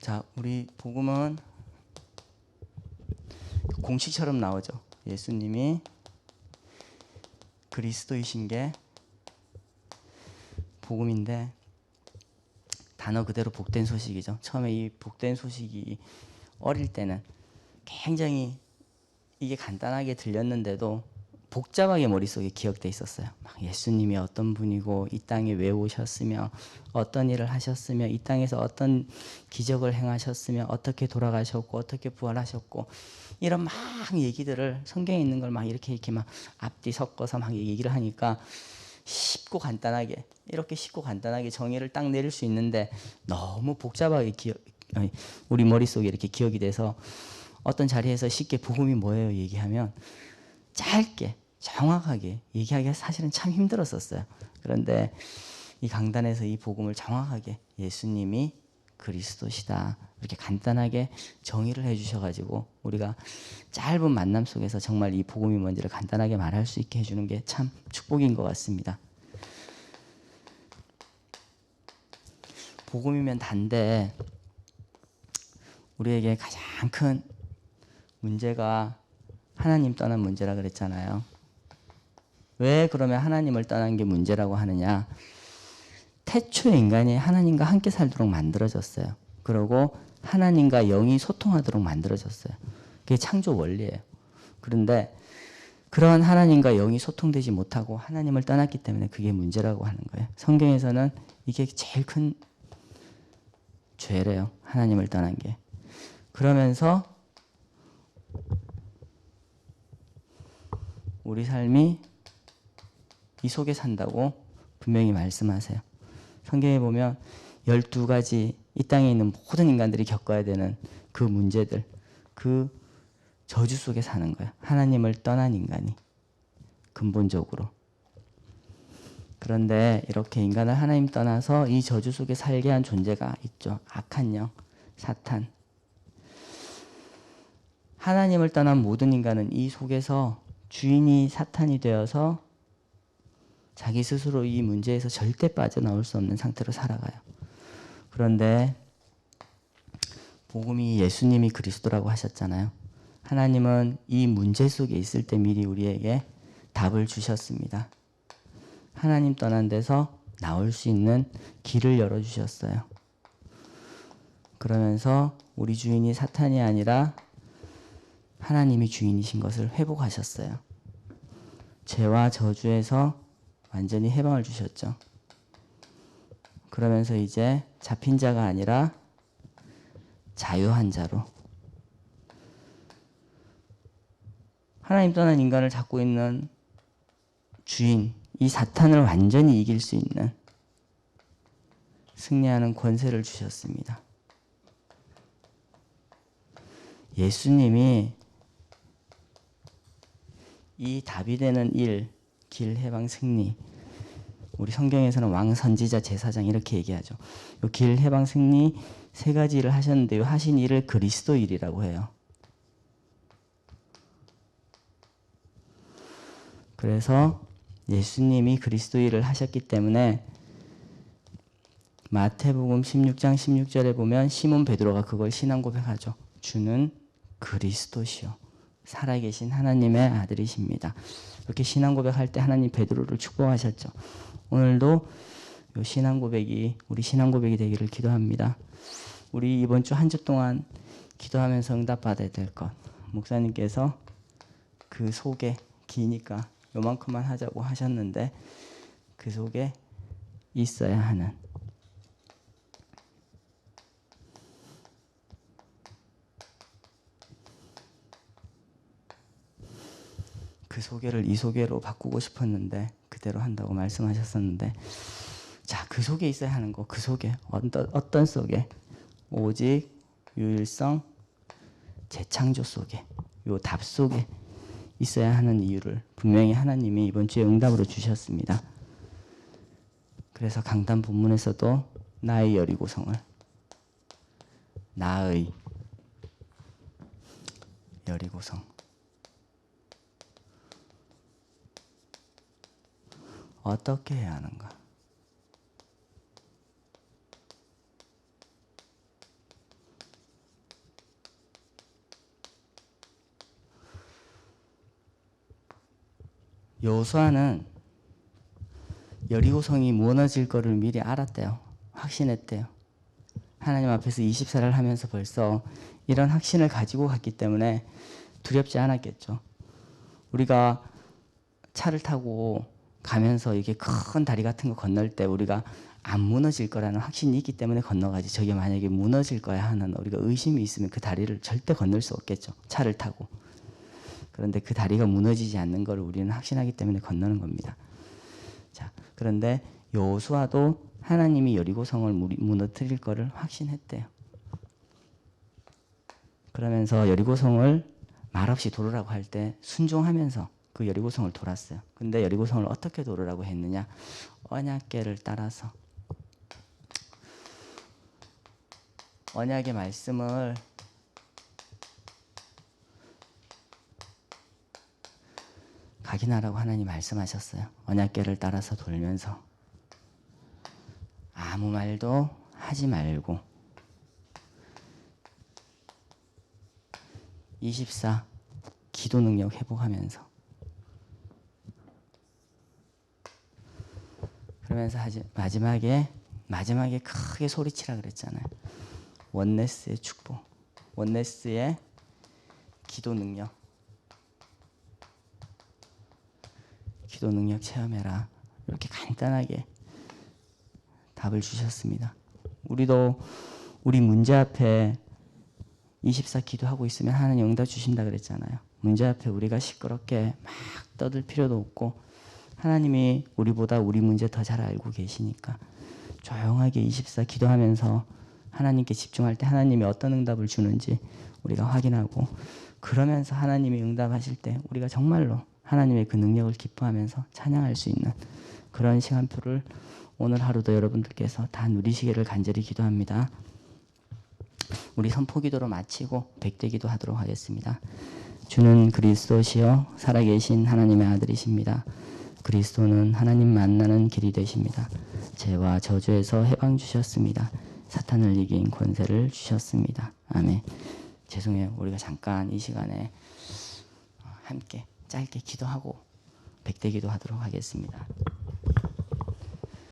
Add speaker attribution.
Speaker 1: 자, 우리 복음은 공식처럼 나오죠. 예수님이 그리스도이신 게 복음인데 단어 그대로 복된 소식이죠. 처음에 이 복된 소식이 어릴 때는 굉장히 이게 간단하게 들렸는데도 복잡하게 머릿속에 기억돼 있었어요. 막 예수님이 어떤 분이고 이 땅에 왜 오셨으며 어떤 일을 하셨으며 이 땅에서 어떤 기적을 행하셨으며 어떻게 돌아가셨고 어떻게 부활하셨고 이런 막 얘기들을 성경에 있는 걸 막 이렇게 막 앞뒤 섞어서 막 얘기를 하니까 쉽고 간단하게 이렇게 쉽고 간단하게 정의를 딱 내릴 수 있는데 너무 복잡하게 우리 머릿속에 이렇게 기억이 돼서 어떤 자리에서 쉽게 복음이 뭐예요 얘기하면 짧게 정확하게 얘기하기가 사실은 참 힘들었었어요. 그런데 이 강단에서 이 복음을 정확하게 예수님이 그리스도시다 이렇게 간단하게 정의를 해주셔가지고 우리가 짧은 만남 속에서 정말 이 복음이 뭔지를 간단하게 말할 수 있게 해주는 게 참 축복인 것 같습니다. 복음이면 단데 우리에게 가장 큰 문제가 하나님 떠난 문제라 그랬잖아요. 왜 그러면 하나님을 떠난 게 문제라고 하느냐? 태초에 인간이 하나님과 함께 살도록 만들어졌어요. 그리고 하나님과 영이 소통하도록 만들어졌어요. 그게 창조 원리예요. 그런데 그런 하나님과 영이 소통되지 못하고 하나님을 떠났기 때문에 그게 문제라고 하는 거예요. 성경에서는 이게 제일 큰 죄래요. 하나님을 떠난 게. 그러면서 우리 삶이 이 속에 산다고 분명히 말씀하세요. 성경에 보면 12가지 이 땅에 있는 모든 인간들이 겪어야 되는 그 문제들, 그 저주 속에 사는 거예요. 하나님을 떠난 인간이 근본적으로. 그런데 이렇게 인간을 하나님 떠나서 이 저주 속에 살게 한 존재가 있죠. 악한 영, 사탄. 하나님을 떠난 모든 인간은 이 속에서 주인이 사탄이 되어서 자기 스스로 이 문제에서 절대 빠져나올 수 없는 상태로 살아가요. 그런데 복음이 예수님이 그리스도라고 하셨잖아요. 하나님은 이 문제 속에 있을 때 미리 우리에게 답을 주셨습니다. 하나님 떠난 데서 나올 수 있는 길을 열어주셨어요. 그러면서 우리 주인이 사탄이 아니라 하나님이 주인이신 것을 회복하셨어요. 죄와 저주에서 완전히 해방을 주셨죠. 그러면서 이제 잡힌 자가 아니라 자유한 자로 하나님 떠난 인간을 잡고 있는 주인, 이 사탄을 완전히 이길 수 있는 승리하는 권세를 주셨습니다. 예수님이 이 답이 되는 일, 길, 해방, 승리. 우리 성경에서는 왕, 선지자, 제사장 이렇게 얘기하죠. 이 길, 해방, 승리 세 가지 일을 하셨는데 하신 일을 그리스도 일이라고 해요. 그래서 예수님이 그리스도 일을 하셨기 때문에 마태복음 16장 16절에 보면 시몬 베드로가 그걸 신앙 고백하죠. 주는 그리스도시요 살아계신 하나님의 아들이십니다. 이렇게 신앙 고백할 때 하나님 베드로를 축복하셨죠. 오늘도 이 신앙 고백이 우리 신앙 고백이 되기를 기도합니다. 우리 이번 주 한 주 동안 기도하면서 응답받아야 될 것. 목사님께서 그 속에 기니까 요만큼만 하자고 하셨는데 그 속에 있어야 하는 그 소개를 이 소개로 바꾸고 싶었는데 그대로 한다고 말씀하셨었는데 자, 그 속에 있어야 하는 거. 그 속에 어떤 속에 오직 유일성 재창조 속에 요 답 속에 있어야 하는 이유를 분명히 하나님이 이번 주에 응답으로 주셨습니다. 그래서 강단 본문에서도 나의 여리고성을 나의 여리고성 어떻게 해야 하는가? 여호수아는 여리고성이 무너질 거를 미리 알았대요. 확신했대요. 하나님 앞에서 24를 하면서 벌써 이런 확신을 가지고 갔기 때문에 두렵지 않았겠죠. 우리가 차를 타고 가면서 이게 큰 다리 같은 거 건널 때 우리가 안 무너질 거라는 확신이 있기 때문에 건너가지, 저게 만약에 무너질 거야 하는 우리가 의심이 있으면 그 다리를 절대 건널 수 없겠죠. 차를 타고. 그런데 그 다리가 무너지지 않는 걸 우리는 확신하기 때문에 건너는 겁니다. 자, 그런데 여호수아도 하나님이 여리고성을 무너뜨릴 거를 확신했대요. 그러면서 여리고성을 말없이 도르라고 할 때 순종하면서 그 여리고성을 돌았어요. 근데 여리고성을 어떻게 도르라고 했느냐? 언약궤를 따라서. 언약의 말씀을 각인하라고 하나님 말씀하셨어요. 언약궤를 따라서 돌면서 아무 말도 하지 말고 24 기도 능력 회복하면서, 그러면서 마지막에 크게 소리치라 그랬잖아요. 원네스의 축복, 원네스의 기도 능력 체험해라. 이렇게 간단하게 답을 주셨습니다. 우리도 우리 문제 앞에 24 기도하고 있으면 하나님 응답 주신다 그랬잖아요. 문제 앞에 우리가 시끄럽게 막 떠들 필요도 없고, 하나님이 우리보다 우리 문제 더 잘 알고 계시니까 조용하게 24 기도하면서 하나님께 집중할 때 하나님이 어떤 응답을 주는지 우리가 확인하고, 그러면서 하나님이 응답하실 때 우리가 정말로 하나님의 그 능력을 기뻐하면서 찬양할 수 있는 그런 시간표를 오늘 하루도 여러분들께서 다 누리시기를 간절히 기도합니다. 우리 선포기도로 마치고 백대기도 하도록 하겠습니다. 주는 그리스도시요 살아계신 하나님의 아들이십니다. 그리스도는 하나님 만나는 길이 되십니다. 죄와 저주에서 해방 주셨습니다. 사탄을 이긴 권세를 주셨습니다. 아멘. 죄송해요. 우리가 잠깐 이 시간에 함께 짧게 기도하고 백대기도 하도록 하겠습니다.